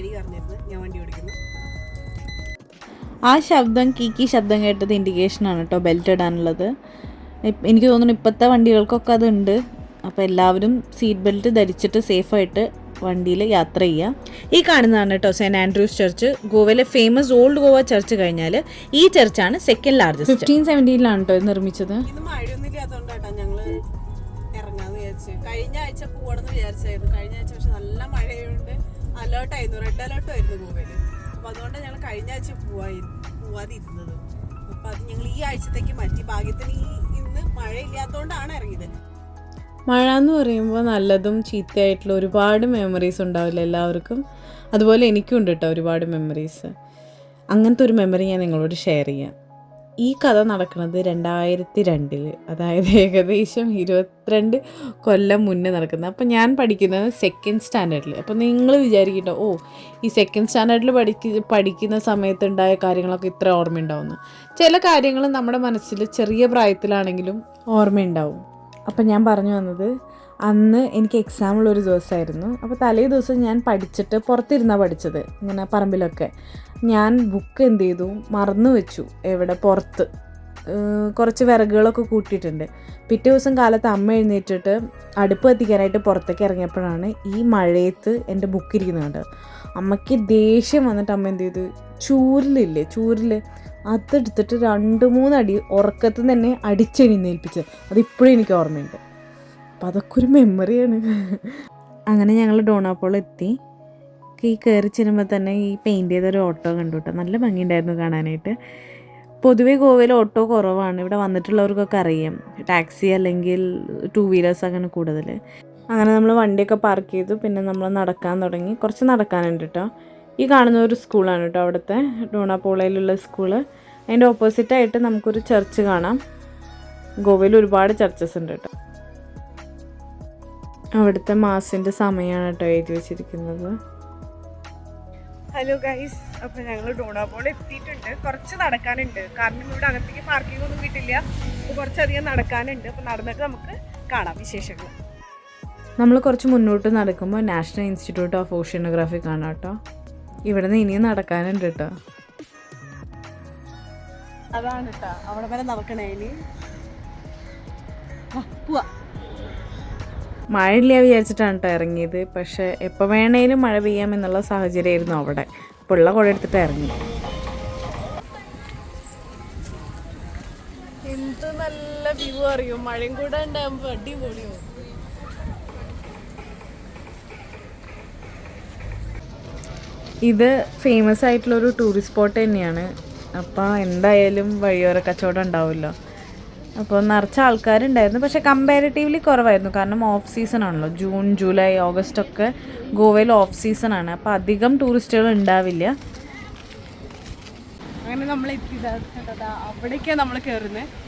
വഴി പറഞ്ഞിരുന്നു, ഞാൻ വണ്ടി ഓടിക്കുന്നു. ആ ശബ്ദം കീക്കി ശബ്ദം കേട്ടത് ഇൻഡിക്കേഷനാണ് കേട്ടോ ബെൽറ്റ് ഇടാനുള്ളത്. എനിക്ക് തോന്നുന്നു ഇപ്പോഴത്തെ വണ്ടികൾക്കൊക്കെ അതുണ്ട്. അപ്പോൾ എല്ലാവരും സീറ്റ് ബെൽറ്റ് ധരിച്ചിട്ട് സേഫായിട്ട് വണ്ടിയിൽ യാത്ര ചെയ്യുക. ഈ കാണുന്നതാണ് കേട്ടോ സെൻറ്റ് ആൻഡ്രൂസ് ചർച്ച്. ഗോവയിലെ ഫേമസ് ഓൾഡ് ഗോവ ചർച്ച് കഴിഞ്ഞാൽ ഈ ചർച്ചാണ് സെക്കൻഡ് ലാർജസ്റ്റ്. 1570 കേട്ടോ ഇത് നിർമ്മിച്ചത്. ഇന്ന് മഴയൊന്നും ഇല്ലാത്തതുകൊണ്ടാട്ടോ ഞങ്ങൾ ഇറങ്ങാന്ന് വിചാരിച്ചു. കഴിഞ്ഞ ആഴ്ച പോകണമെന്ന് വിചാരിച്ചായിരുന്നു. കഴിഞ്ഞ ആഴ്ച പക്ഷെ നല്ല മഴയുണ്ട്, അലേർട്ടായിരുന്നു, റെഡ് അലേർട്ടായിരുന്നു ഗോവയിൽ. അപ്പോൾ അതുകൊണ്ട് ഞങ്ങൾ കഴിഞ്ഞ ആഴ്ച പോവാതിരുന്നത്. അപ്പോൾ അത് ഞങ്ങൾ ഈ ആഴ്ചത്തേക്ക് മാറ്റി. ഭാഗ്യത്തിന് ഇന്ന് മഴയില്ലാത്തതുകൊണ്ടാണ് ഇറങ്ങിയത്. മഴ എന്ന് പറയുമ്പോൾ നല്ലതും ചീത്തയായിട്ടുള്ള ഒരുപാട് മെമ്മറീസ് ഉണ്ടാവില്ല എല്ലാവർക്കും. അതുപോലെ എനിക്കും ഉണ്ട് കേട്ടോ ഒരുപാട് മെമ്മറീസ്. അങ്ങനത്തെ ഒരു മെമ്മറി ഞാൻ നിങ്ങളോട് ഷെയർ ചെയ്യാം. ഈ കഥ നടക്കുന്നത് 2002, അതായത് ഏകദേശം 22 കൊല്ലം മുന്നേ നടക്കുന്നത്. അപ്പോൾ ഞാൻ പഠിക്കുന്നത് സെക്കൻഡ് സ്റ്റാൻഡേർഡിൽ. അപ്പോൾ നിങ്ങൾ വിചാരിക്കട്ടോ, ഓ ഈ സെക്കൻഡ് സ്റ്റാൻഡേർഡിൽ പഠിക്കുന്ന സമയത്തുണ്ടായ കാര്യങ്ങളൊക്കെ ഇത്ര ഓർമ്മയുണ്ടാവുന്നു. ചില കാര്യങ്ങൾ നമ്മുടെ മനസ്സിൽ ചെറിയ പ്രായത്തിലാണെങ്കിലും ഓർമ്മയുണ്ടാവും. അപ്പം ഞാൻ പറഞ്ഞു വന്നത്, അന്ന് എനിക്ക് എക്സാമുള്ളൊരു ദിവസമായിരുന്നു. അപ്പോൾ തലേ ദിവസം ഞാൻ പഠിച്ചിട്ട് പുറത്തിരുന്നാണ് പഠിച്ചത്, ഇങ്ങനെ പറമ്പിലൊക്കെ. ഞാൻ ബുക്ക് എന്ത് ചെയ്തു, മറന്നു വെച്ചു എവിടെ, പുറത്ത്. കുറച്ച് വിറകുകളൊക്കെ കൂട്ടിയിട്ടുണ്ട്. പിറ്റേ ദിവസം കാലത്ത് അമ്മ എഴുന്നേറ്റിട്ട് അടുപ്പ് കത്തിക്കാനായിട്ട് പുറത്തേക്ക് ഇറങ്ങിയപ്പോഴാണ് ഈ മഴയത്ത് എൻ്റെ ബുക്ക് ഇരിക്കുന്നത് കണ്ടത്. അമ്മയ്ക്ക് ദേഷ്യം വന്നിട്ട് അമ്മ എന്ത് ചെയ്തു, ചൂരിൽ അതെടുത്തിട്ട് 2-3 അടി ഉറക്കത്തിൽ തന്നെ അടിച്ചെഴുന്നേൽപ്പിച്ചത്. അതിപ്പോഴും എനിക്ക് ഓർമ്മയുണ്ട്. അപ്പോൾ അതൊക്കെ ഒരു മെമ്മറിയാണ്. അങ്ങനെ ഞങ്ങൾ ഡോണാപ്പോൾ എത്തി. ഈ കയറി ചെല്ലുമ്പോൾ തന്നെ ഈ പെയിൻറ്റ് ചെയ്തൊരു ഓട്ടോ കണ്ടു കേട്ടോ. നല്ല ഭംഗിയുണ്ടായിരുന്നു കാണാനായിട്ട്. പൊതുവേ ഗോവയിൽ ഓട്ടോ കുറവാണ്, ഇവിടെ വന്നിട്ടുള്ളവർക്കൊക്കെ അറിയാം. ടാക്സി അല്ലെങ്കിൽ 2 വീലേഴ്സ് അങ്ങനെ കൂടുതൽ. അങ്ങനെ നമ്മൾ വണ്ടിയൊക്കെ പാർക്ക് ചെയ്തു. പിന്നെ നമ്മൾ നടക്കാൻ തുടങ്ങി. കുറച്ച് നടക്കാനുണ്ട് കേട്ടോ. ഈ കാണുന്ന ഒരു സ്കൂളാണ് കേട്ടോ അവിടുത്തെ ഡോണാപോളയിലുള്ള സ്കൂള്. അതിൻ്റെ ഓപ്പോസിറ്റായിട്ട് നമുക്കൊരു ചർച്ച് കാണാം. ഗോവയിൽ ഒരുപാട് ചർച്ചസ് ഉണ്ട് കേട്ടോ. അവിടുത്തെ മാസിൻ്റെ സമയമാണ് കേട്ടോ എഴുതി വെച്ചിരിക്കുന്നത്. ഹലോ ഗൈസ്, അപ്പോൾ ഞങ്ങൾ ഡോണാപോൾ എത്തിയിട്ടുണ്ട്. കുറച്ച് നടക്കാനുണ്ട്, കാരണം ഇവിടെ അകത്തേക്ക് പാർക്കിംഗ് ഒന്നും കിട്ടില്ല. അപ്പോൾ കുറച്ചധികം നടക്കാനുണ്ട്. അപ്പോൾ നടന്നിട്ട് നമുക്ക് കാണാം വിശേഷങ്ങൾ. നമ്മൾ കുറച്ച് മുന്നോട്ട് നടക്കുമ്പോൾ നാഷണൽ ഇൻസ്റ്റിറ്റ്യൂട്ട് ഓഫ് ഓഷ്യനോഗ്രാഫി കാണാം കേട്ടോ. ഇവിടെ നിന്ന് ഇനിയും നടക്കാനുണ്ട് കേട്ടോ. അതാണ് കേട്ടോ അവിടെ വരെ നടക്കണേ. ഇനി പോവാ. മഴയില്ല വിചാരിച്ചിട്ടാണ് കേട്ടോ ഇറങ്ങിയത്. പക്ഷേ എപ്പോൾ വേണേലും മഴ പെയ്യാമെന്നുള്ള സാഹചര്യമായിരുന്നു അവിടെ. അപ്പോൾ ഉള്ള കുട എടുത്തിട്ട് ഇറങ്ങി. എന്ത് നല്ല വ്യൂ അറിയും, മഴയും കൂടെ ഉണ്ടാകുമ്പോൾ അടിപൊളിയോ. ഇത് ഫേമസ് ആയിട്ടുള്ളൊരു ടൂറിസ്റ്റ് സ്പോട്ട് തന്നെയാണ്. അപ്പോൾ എന്തായാലും വഴിയോര കച്ചവടം ഉണ്ടാവുമല്ലോ. അപ്പോൾ നിറച്ച ആൾക്കാരുണ്ടായിരുന്നു. പക്ഷേ കമ്പാരിറ്റീവ്ലി കുറവായിരുന്നു, കാരണം ഓഫ് സീസൺ ആണല്ലോ. ജൂൺ, ജൂലൈ, ഓഗസ്റ്റ് ഒക്കെ ഗോവയിൽ ഓഫ് സീസൺ ആണ്. അപ്പോൾ അധികം ടൂറിസ്റ്റുകൾ ഉണ്ടാവില്ല. അങ്ങനെ നമ്മൾ എത്തിയതാ അവിടേക്കാണ് നമ്മൾ കയറുന്നത്.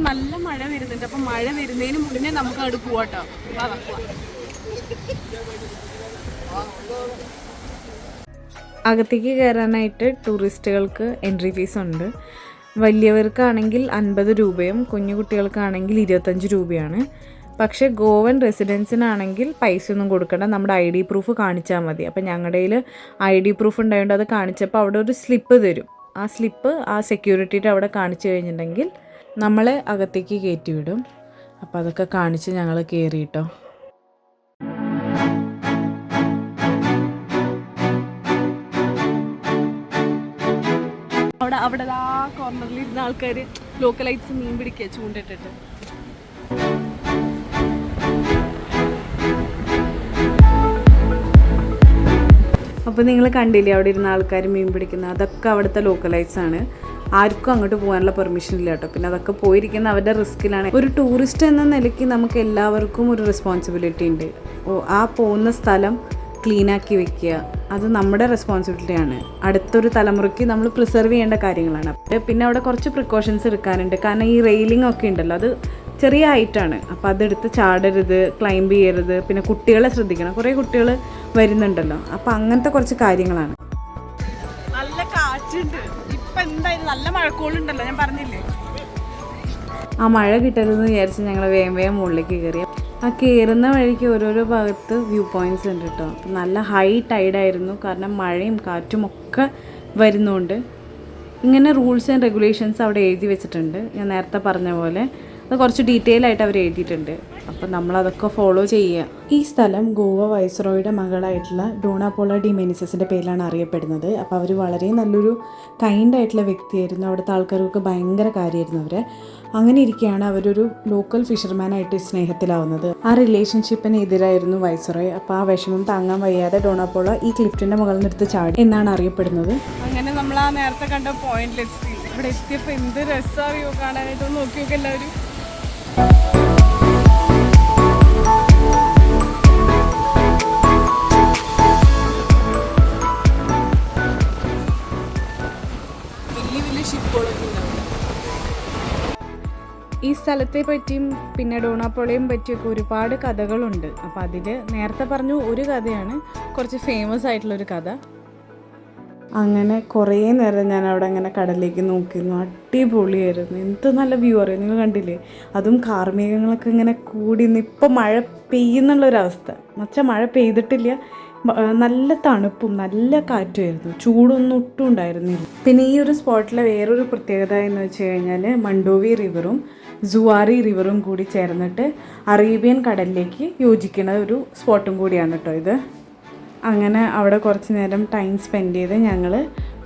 നല്ല മഴ വരുന്നുണ്ട്. അപ്പം മഴ വരുന്നതിന് മുന്നേ നമുക്ക് അവിടെ പോവാട്ടോ. അകത്തേക്ക് കയറാനായിട്ട് ടൂറിസ്റ്റുകൾക്ക് എൻട്രി ഫീസ് ഉണ്ട്. വലിയവർക്കാണെങ്കിൽ 50 രൂപയും കുഞ്ഞു കുട്ടികൾക്കാണെങ്കിൽ 25 രൂപയാണ്. പക്ഷേ ഗോവൻ റെസിഡൻസിനാണെങ്കിൽ പൈസ ഒന്നും കൊടുക്കണ്ട, നമ്മുടെ ID പ്രൂഫ് കാണിച്ചാൽ മതി. അപ്പം ഞങ്ങളുടെ കയ്യിൽ ID പ്രൂഫ് ഉണ്ടായതുകൊണ്ട് അത് കാണിച്ചപ്പോൾ അവിടെ ഒരു സ്ലിപ്പ് തരും. ആ സ്ലിപ്പ് ആ സെക്യൂരിറ്റിയുടെ അവിടെ കാണിച്ചു കഴിഞ്ഞിട്ടുണ്ടെങ്കിൽ നമ്മളെ അകത്തേക്ക് കയറ്റി വിടും. അപ്പോൾ അതൊക്കെ കാണിച്ച് ഞങ്ങൾ കയറിയിട്ടോ. അവിടെ ആ കോർണറിൽ ഇരുന്ന ആൾക്കാർ ലോക്കലൈറ്റ്സ് മീൻ പിടിക്കുക ചൂണ്ടിട്ടിട്ട്. അപ്പോൾ നിങ്ങൾ കണ്ടില്ലേ അവിടെ ഇരുന്ന ആൾക്കാർ മീൻ പിടിക്കുന്നത്, അതൊക്കെ അവിടുത്തെ ലോക്കലൈറ്റ്സ് ആണ്. ആർക്കും അങ്ങോട്ട് പോകാനുള്ള പെർമിഷൻ ഇല്ല കേട്ടോ. പിന്നെ അതൊക്കെ പോയിരിക്കുന്ന അവരുടെ റിസ്കിലാണ്. ഒരു ടൂറിസ്റ്റ് എന്ന നിലയ്ക്ക് നമുക്ക് എല്ലാവർക്കും ഒരു റെസ്പോൺസിബിലിറ്റി ഉണ്ട്. ആ പോകുന്ന സ്ഥലം ക്ലീനാക്കി വെക്കുക, അത് നമ്മുടെ റെസ്പോൺസിബിലിറ്റിയാണ്. അടുത്തൊരു തലമുറയ്ക്ക് നമ്മൾ പ്രിസർവ് ചെയ്യേണ്ട കാര്യങ്ങളാണ്. പിന്നെ അവിടെ കുറച്ച് പ്രിക്കോഷൻസ് എടുക്കാനുണ്ട്. കാരണം ഈ റെയിലിംഗ് ഒക്കെ ഉണ്ടല്ലോ, അത് ചെറിയ ഹൈറ്റാണ്. അപ്പോൾ അതെടുത്ത് ചാടരുത്, ക്ലൈംബ് ചെയ്യരുത്. പിന്നെ കുട്ടികളെ ശ്രദ്ധിക്കണം, കുറേ കുട്ടികൾ വരുന്നുണ്ടല്ലോ. അപ്പോൾ അങ്ങനത്തെ കുറച്ച് കാര്യങ്ങളാണ്. നല്ല കാറ്റുണ്ട്. ഇപ്പം എന്തായാലും നല്ല മഴക്കോളുണ്ടല്ലോ, ഞാൻ പറഞ്ഞില്ലേ. ആ മഴ കിട്ടരുതെന്ന് വിചാരിച്ച് ഞങ്ങൾ വേഗം വേഗം മുകളിലേക്ക് കയറി. ആ കയറുന്ന വഴിക്ക് ഓരോരോ ഭാഗത്ത് വ്യൂ പോയിൻറ്റ്സ് ഉണ്ട് കേട്ടോ. അപ്പം നല്ല ഹൈ ടൈഡായിരുന്നു, കാരണം മഴയും കാറ്റും ഒക്കെ വരുന്നുണ്ട്. ഇങ്ങനെ റൂൾസ് ആൻഡ് റെഗുലേഷൻസ് അവിടെ എഴുതി വെച്ചിട്ടുണ്ട്. ഞാൻ നേരത്തെ പറഞ്ഞ പോലെ അത് കുറച്ച് ഡീറ്റെയിൽ ആയിട്ട് അവർ എഴുതിയിട്ടുണ്ട്. അപ്പം നമ്മളതൊക്കെ ഫോളോ ചെയ്യുക. ഈ സ്ഥലം ഗോവ വൈസ്രോയുടെ മകളായിട്ടുള്ള ഡോണ പോള ഡി മെനിസസിൻ്റെ പേരിലാണ് അറിയപ്പെടുന്നത്. അപ്പോൾ അവർ വളരെ നല്ലൊരു കൈൻഡായിട്ടുള്ള വ്യക്തിയായിരുന്നു. അവിടുത്തെ ആൾക്കാർക്ക് ഭയങ്കര കാര്യമായിരുന്നു അവരെ. അങ്ങനെ ഇരിക്കുകയാണ് അവരൊരു ലോക്കൽ ഫിഷർമാനായിട്ട് സ്നേഹത്തിലാവുന്നത്. ആ റിലേഷൻഷിപ്പിന് എതിരായിരുന്നു വൈസ്രോയ്. അപ്പോൾ ആ വിഷമം താങ്ങാൻ വയ്യാതെ ഡോണ പോള ഈ ക്ലിഫ്റ്റിൻ്റെ മുകളിൽ നിന്നെടുത്ത് ചാടി എന്നാണ് അറിയപ്പെടുന്നത്. അങ്ങനെ നമ്മൾ ആ നേരത്തെ കണ്ട പോയിന്റിലെത്തി. ഇവിടെ എത്തിയപ്പോൾ എന്ത് രസമാണ് വ്യൂ കാണാനായിട്ട്. ഒന്ന് നോക്കി നോക്കി എല്ലാവരും. ഈ സ്ഥലത്തെ പറ്റിയും പിന്നെ ഡോണാപ്പോളയും പറ്റിയൊക്കെ ഒരുപാട് കഥകളുണ്ട്. അപ്പോൾ അതിൽ നേരത്തെ പറഞ്ഞു ഒരു കഥയാണ് കുറച്ച് ഫേമസ് ആയിട്ടുള്ളൊരു കഥ. അങ്ങനെ കുറേ നേരം ഞാൻ അവിടെ അങ്ങനെ കടലിലേക്ക് നോക്കിയിരുന്നു. അടിപൊളിയായിരുന്നു. എന്ത് നല്ല വ്യൂ അറിയാം, നിങ്ങൾ കണ്ടില്ലേ? അതും കാർമേഘങ്ങളൊക്കെ ഇങ്ങനെ കൂടി നിന്ന് ഇപ്പം മഴ പെയ്യുന്നുള്ളൊരവസ്ഥ. മച്ചാ മഴ പെയ്തിട്ടില്ല, നല്ല തണുപ്പും നല്ല കാറ്റുമായിരുന്നു. ചൂടൊന്നും ഒട്ടും ഉണ്ടായിരുന്നില്ല. പിന്നെ ഈ ഒരു സ്പോട്ടിലെ വേറൊരു പ്രത്യേകത എന്ന് വെച്ച് കഴിഞ്ഞാൽ മണ്ടോവി റിവറും സുവാറി റിവറും കൂടി ചേർന്നിട്ട് അറേബ്യൻ കടലിലേക്ക് യോജിക്കുന്ന ഒരു സ്പോട്ടും കൂടിയാണ് കേട്ടോ ഇത്. അങ്ങനെ അവിടെ കുറച്ച് നേരം ടൈം സ്പെൻഡ് ചെയ്ത് ഞങ്ങൾ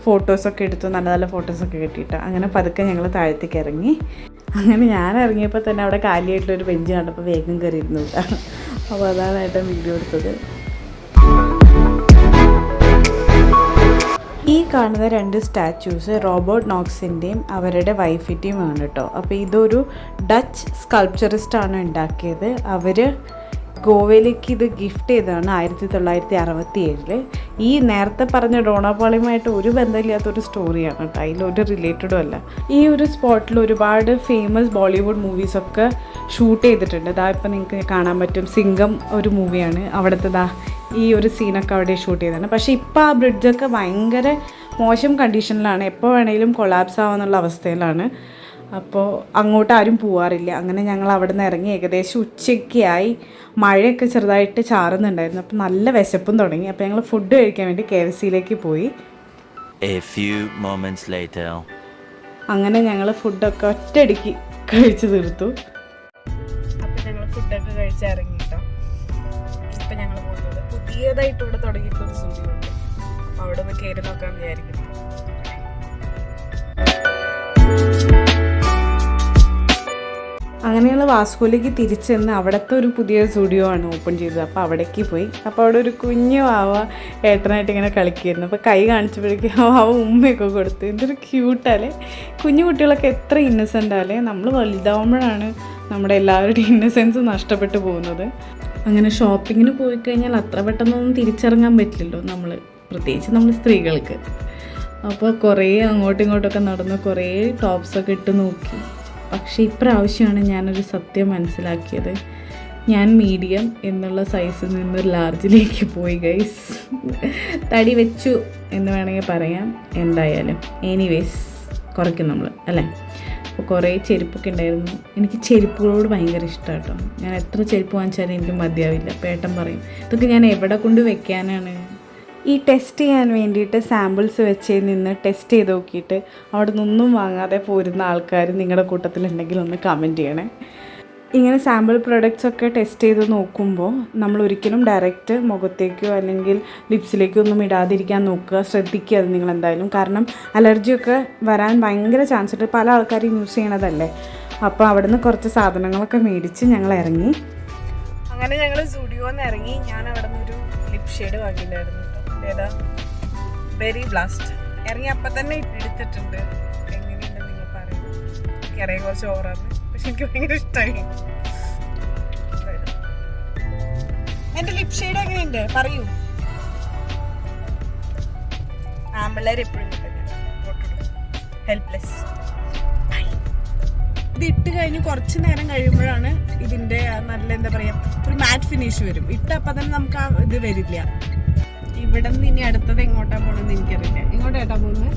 ഫോട്ടോസൊക്കെ എടുത്തു. നല്ല നല്ല ഫോട്ടോസൊക്കെ കിട്ടിയിട്ട് അങ്ങനെ പതുക്കെ ഞങ്ങൾ താഴത്തേക്ക് ഇറങ്ങി. അങ്ങനെ ഞാൻ ഇറങ്ങിയപ്പോൾ തന്നെ അവിടെ കാലിയായിട്ടുള്ളൊരു ബെഞ്ച് കണ്ടപ്പോൾ വേഗം കയറിയിരുന്നു കേട്ടോ. അപ്പോൾ അതാണ് ഏട്ടൻ വീഡിയോ എടുത്തത്. ഈ കാണുന്ന 2 സ്റ്റാച്യൂസ് റോബർട്ട് നോക്സിൻ്റെയും അവരുടെ വൈഫിൻ്റെയുമാണ് കേട്ടോ. അപ്പോൾ ഇതൊരു ഡച്ച് സ്കൾപ്ചറിസ്റ്റാണ് ഉണ്ടാക്കിയത്. അവർ ഗോവയിലേക്ക് ഇത് ഗിഫ്റ്റ് ചെയ്തതാണ് 1967. ഈ നേരത്തെ പറഞ്ഞ ഡോണാപ്പോളയുമായിട്ട് ഒരു ബന്ധമില്ലാത്തൊരു സ്റ്റോറിയാണ് കേട്ടോ. അതിലൊരു റിലേറ്റഡും അല്ല. ഈ ഒരു സ്പോട്ടിൽ ഒരുപാട് ഫേമസ് ബോളിവുഡ് മൂവീസൊക്കെ ഷൂട്ട് ചെയ്തിട്ടുണ്ട്. ഇതാ ഇപ്പം നിങ്ങൾക്ക് കാണാൻ പറ്റും, സിംഗം ഒരു മൂവിയാണ്. അവിടുത്തെ ഈ ഒരു സീനൊക്കെ അവിടെ ഷൂട്ട് ചെയ്തതാണ്. പക്ഷേ ഇപ്പോൾ ആ ബ്രിഡ്ജൊക്കെ ഭയങ്കര മോശം കണ്ടീഷനിലാണ്. എപ്പോൾ വേണമെങ്കിലും കൊളാപ്സ് ആവാന്നുള്ള അവസ്ഥയിലാണ്. അപ്പോൾ അങ്ങോട്ട് ആരും പോവാറില്ല. അങ്ങനെ ഞങ്ങൾ അവിടെ നിന്ന് ഇറങ്ങി ഏകദേശം ഉച്ചയ്ക്കായി. മഴയൊക്കെ ചെറുതായിട്ട് ചാറുന്നുണ്ടായിരുന്നു. അപ്പോൾ നല്ല വിശപ്പും തുടങ്ങി. അപ്പോൾ ഞങ്ങൾ ഫുഡ് കഴിക്കാൻ വേണ്ടി KFCയിലേക്ക് പോയി. അങ്ങനെ ഞങ്ങൾ ഫുഡൊക്കെ ഒറ്റയടിക്ക് കഴിച്ച് തീർത്തു. അപ്പോൾ ഞങ്ങൾ ഫുഡൊക്കെ കഴിച്ചിറങ്ങി കേട്ടോ. ഇപ്പം ഞങ്ങൾ പോകുന്നത് പുതിയതായിട്ട് ഇവിടെ തുടങ്ങിയിട്ടുള്ളൊരു സ്റ്റുഡിയോ ഉണ്ട്. അപ്പോൾ അവിടെ ഒന്ന് കയറി നോക്കാൻ വിചാരിക്കുന്നു. അങ്ങനെ ഞങ്ങൾ വാസ്കോയിലേക്ക് തിരിച്ചെന്ന് അവിടുത്തെ ഒരു പുതിയ സ്റ്റുഡിയോ ആണ് ഓപ്പൺ ചെയ്തത്. അപ്പോൾ അവിടേക്ക് പോയി. അപ്പോൾ അവിടെ ഒരു കുഞ്ഞു വാവ ഏട്ടനായിട്ട് ഇങ്ങനെ കളിക്കുമായിരുന്നു. അപ്പോൾ കൈ കാണിച്ചപ്പോഴേക്കും ആ വാവ ഉമ്മയൊക്കെ കൊടുത്തു. എന്തൊരു ക്യൂട്ടല്ലേ. കുഞ്ഞു കുട്ടികളൊക്കെ എത്ര ഇന്നസെൻ്റ്. നമ്മൾ വലുതാവുമ്പോഴാണ് നമ്മുടെ എല്ലാവരുടെയും ഇന്നസെൻസ് നഷ്ടപ്പെട്ടു പോകുന്നത്. അങ്ങനെ ഷോപ്പിങ്ങിന് പോയി കഴിഞ്ഞാൽ അത്ര പെട്ടെന്നൊന്നും തിരിച്ചിറങ്ങാൻ പറ്റില്ലല്ലോ നമ്മൾ, പ്രത്യേകിച്ച് നമ്മൾ സ്ത്രീകൾക്ക്. അപ്പോൾ കുറേ അങ്ങോട്ടും ഇങ്ങോട്ടൊക്കെ നടന്ന് കുറേ ടോപ്സൊക്കെ ഇട്ട് നോക്കി. പക്ഷേ ഇപ്രാവശ്യമാണ് ഞാനൊരു സത്യം മനസ്സിലാക്കിയത്. ഞാൻ മീഡിയം എന്നുള്ള സൈസിൽ നിന്ന് ലാർജിലേക്ക് പോയി ഗൈസ്. തടി വെച്ചു എന്ന് വേണമെങ്കിൽ പറയാം. എന്തായാലും എനിവേസ് കുറയ്ക്കും നമ്മൾ അല്ലേ. അപ്പോൾ കുറേ ചെരുപ്പൊക്കെ ഉണ്ടായിരുന്നു. എനിക്ക് ചെരുപ്പുകളോട് ഭയങ്കര ഇഷ്ടമാണ് കേട്ടോ. ഞാൻ എത്ര ചെരുപ്പ് വാങ്ങിച്ചാലും എനിക്ക് മതിയാവില്ല. പേട്ടൻ പറയും ഇതൊക്കെ ഞാൻ എവിടെ കൊണ്ട് വെക്കാനാണ്. ഈ ടെസ്റ്റ് ചെയ്യാൻ വേണ്ടിയിട്ട് സാമ്പിൾസ് വെച്ച് നിന്ന് ടെസ്റ്റ് ചെയ്ത് നോക്കിയിട്ട് അവിടെ നിന്നൊന്നും വാങ്ങാതെ പോരുന്ന ആൾക്കാർ നിങ്ങളുടെ കൂട്ടത്തിലുണ്ടെങ്കിൽ ഒന്ന് കമൻറ്റ് ചെയ്യണേ. ഇങ്ങനെ സാമ്പിൾ പ്രൊഡക്ട്സൊക്കെ ടെസ്റ്റ് ചെയ്ത് നോക്കുമ്പോൾ നമ്മൾ ഒരിക്കലും ഡയറക്റ്റ് മുഖത്തേക്കോ അല്ലെങ്കിൽ ലിപ്സിലേക്കോ ഒന്നും ഇടാതിരിക്കാൻ നോക്കുക, ശ്രദ്ധിക്കുക അത് നിങ്ങൾ എന്തായാലും. കാരണം അലർജിയൊക്കെ വരാൻ ഭയങ്കര ചാൻസ് ഉണ്ട്. പല ആൾക്കാരും യൂസ് ചെയ്യണതല്ലേ. അപ്പോൾ അവിടെ നിന്ന് കുറച്ച് സാധനങ്ങളൊക്കെ മേടിച്ച് ഞങ്ങൾ ഇറങ്ങി. അങ്ങനെ ഞങ്ങൾ സ്റ്റുഡിയോന്ന് ഇറങ്ങി. ഞാൻ അവിടെ നിന്നൊരു ലിപ് ഷെയ്ഡ് വാങ്ങിയിട്ടുണ്ടായിരുന്നു കേട്ടോ. ഏതാ ബെറി ബ്ലാസ്റ്റ്. ഇറങ്ങി അപ്പം തന്നെ എടുത്തിട്ടുണ്ട്. എങ്ങനെയുണ്ട് നിങ്ങൾ പറയുന്നത്? എനിക്കറിയാം കുറച്ച് ഓവറാണ്, പക്ഷെ എനിക്ക് ഭയങ്കര ഇഷ്ടമായി. എൻ്റെ ലിപ് ഷെയ്ഡ് എങ്ങനെയുണ്ട് പറയൂ. ആമ്പിള്ളേർ എപ്പോഴും ഹെൽപ്ലെസ്. ഇത് ഇട്ട് കഴിഞ്ഞ് കുറച്ച് നേരം കഴിയുമ്പോഴാണ് ഇതിൻ്റെ നല്ല എന്താ പറയുക ഒരു മാറ്റ് ഫിനിഷ് വരും. ഇട്ടപ്പം തന്നെ നമുക്ക് ആ ഇത് വരില്ല. ഇവിടെ നിന്ന് ഇനി അടുത്തത് എങ്ങോട്ടാ പോകണമെന്ന് എനിക്കറിയില്ല. എങ്ങോട്ടാ പോകുന്നത്?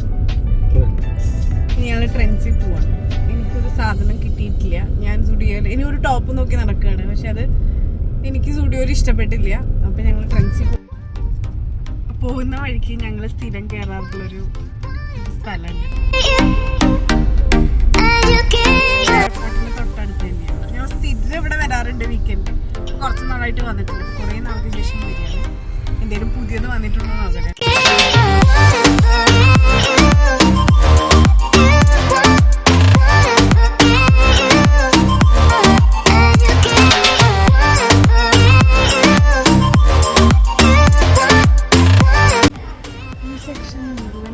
ഞങ്ങൾ ട്രെൻഡ്സിൽ പോവാം. എനിക്കൊരു സാധനം കിട്ടിയിട്ടില്ല. ഞാൻ സ്റ്റുഡിയോയിൽ ഇനി ഒരു ടോപ്പ് നോക്കി നടക്കുകയാണ്. പക്ഷെ അത് എനിക്ക് സ്റ്റുഡിയോയിൽ ഇഷ്ടപ്പെട്ടില്ല. അപ്പം ഞങ്ങൾ ട്രെൻഡ്സിൽ പോകുന്ന വഴിക്ക് ഞങ്ങൾ സ്ഥിരം കയറാറുള്ളൊരു സ്ഥലമുണ്ട്. എയർപോർട്ടിന് തൊട്ടടുത്ത് തന്നെയാണ്. ഞാൻ സ്ഥിരം ഇവിടെ വരാറുണ്ട് വീക്കെൻഡ്. കുറച്ച് നാളായിട്ട് വന്നിട്ടുണ്ട്. കുറേ നാൾക്ക് ശേഷം വരികയാണ്. എന്തെങ്കിലും പുതിയത് വന്നിട്ടുണ്ടോ നോക്കട്ടെ.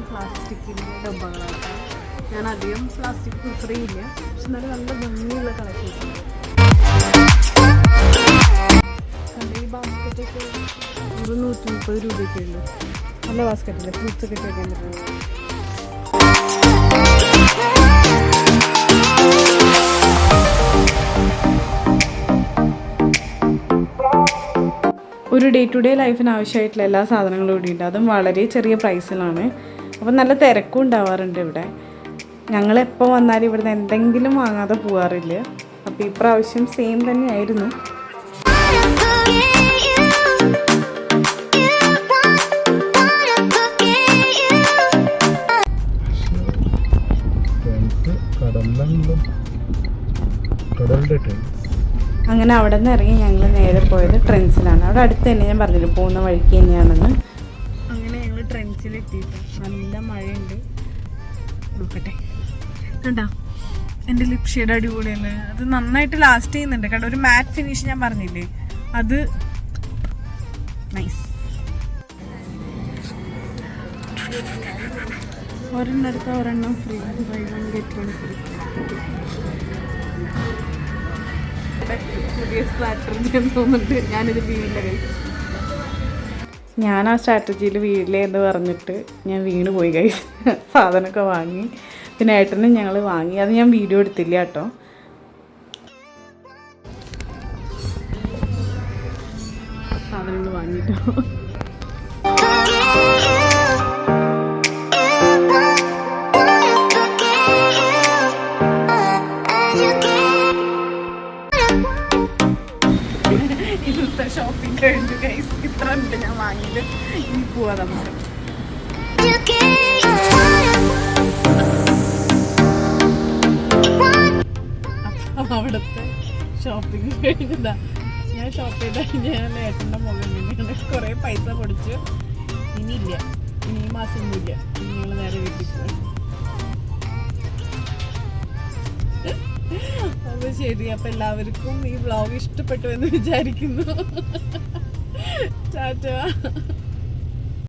പ്ലാസ്റ്റിക്കിൻ്റെ ഡബ്ബകളാണ്. ഞാൻ അധികം പ്ലാസ്റ്റിക് പ്രിഫർ ചെയ്യില്ല. പക്ഷെ എന്നാലും നല്ല ഭംഗിയുള്ള കളക്ഷൻസ്. ഈ ബാസ്ക്കറ്റൊക്കെ ഒരു 130 രൂപയൊക്കെ ഉള്ളൂ. നല്ല ബാസ്ക്കറ്റില്ല, ഫ്രൂട്ട്സ് ഒക്കെ കഴിക്കാൻ പറ്റും. ഒരു ഡേ ടു ഡേ ലൈഫിന് ആവശ്യമായിട്ടുള്ള എല്ലാ സാധനങ്ങളും ഇവിടെ ഉണ്ട്. അതും വളരെ ചെറിയ പ്രൈസിലാണ്. അപ്പം നല്ല തിരക്കും ഉണ്ടാവാറുണ്ട് ഇവിടെ. ഞങ്ങളെപ്പോൾ വന്നാലും ഇവിടുന്ന് എന്തെങ്കിലും വാങ്ങാതെ പോകാറില്ല. അപ്പോൾ ഈ പ്രാവശ്യം സെയിം തന്നെയായിരുന്നു. അങ്ങനെ അവിടെ നിന്ന് ഇറങ്ങി ഞങ്ങൾ നേരെ പോയത് ട്രെൻഡ്സിലാണ്. അവിടെ അടുത്ത് തന്നെ ഞാൻ പറഞ്ഞില്ല പോകുന്ന വഴിക്ക് തന്നെയാണെന്ന്. അങ്ങനെ ഞങ്ങൾ ട്രെൻഡ്സിലെത്തിയിട്ട് നല്ല മഴയുണ്ട്. നോക്കട്ടെ, കണ്ടോ എൻ്റെ ലിപ് ഷെയ്ഡ് അടിപൊളിയല്ലേ. അത് നന്നായിട്ട് ലാസ്റ്റ് ചെയ്യുന്നുണ്ട്. കണ്ടോ ഒരു മാറ്റ് ഫിനിഷ് ഞാൻ പറഞ്ഞില്ലേ, അത് നൈസ്. ഒരെണ്ണെടുത്ത ഒരെണ്ണം free, buy one get one free. പുതിയ സ്ട്രാറ്റജി എന്ന് തോന്നുന്നുണ്ട്. ഞാനിത് വീണില്ല കഴിച്ചു. ഞാൻ ആ സ്ട്രാറ്റജിയിൽ വീഴില്ലേ എന്ന് പറഞ്ഞിട്ട് ഞാൻ വീണ് പോയി കഴിച്ചു. സാധനമൊക്കെ വാങ്ങി. പിന്നെ ഏട്ടനും ഞങ്ങൾ വാങ്ങി. അത് ഞാൻ വീഡിയോ എടുത്തില്ല കേട്ടോ. സാധനങ്ങൾ വാങ്ങിട്ടോ. ഇന്നത്തെ ഷോപ്പിംഗ് കഴിഞ്ഞു ഗൈസ്. ഇത്ര ഉണ്ട് ഞാൻ വാങ്ങിയത്. ഇനി പോവാ നമുക്ക്. അപ്പം അവിടുത്തെ ഷോപ്പിംഗ് കഴിഞ്ഞതാ. ഞാൻ ഷോപ്പ് ചെയ്ത ഞാൻ ഏട്ടൻ്റെ മുഖം തന്നെയാണ്. കുറേ പൈസ പൊടിച്ചു. ഇനിയില്ല, ഇനി ഈ മാസം ഒന്നുമില്ല. ഇനി ഞങ്ങൾ നേരെ വീട്ടിൽ പോകും. അപ്പോൾ ശരി. അപ്പം എല്ലാവർക്കും ഈ വ്ളോഗ് ഇഷ്ടപ്പെട്ടു എന്ന് വിചാരിക്കുന്നു. ടാറ്റാ.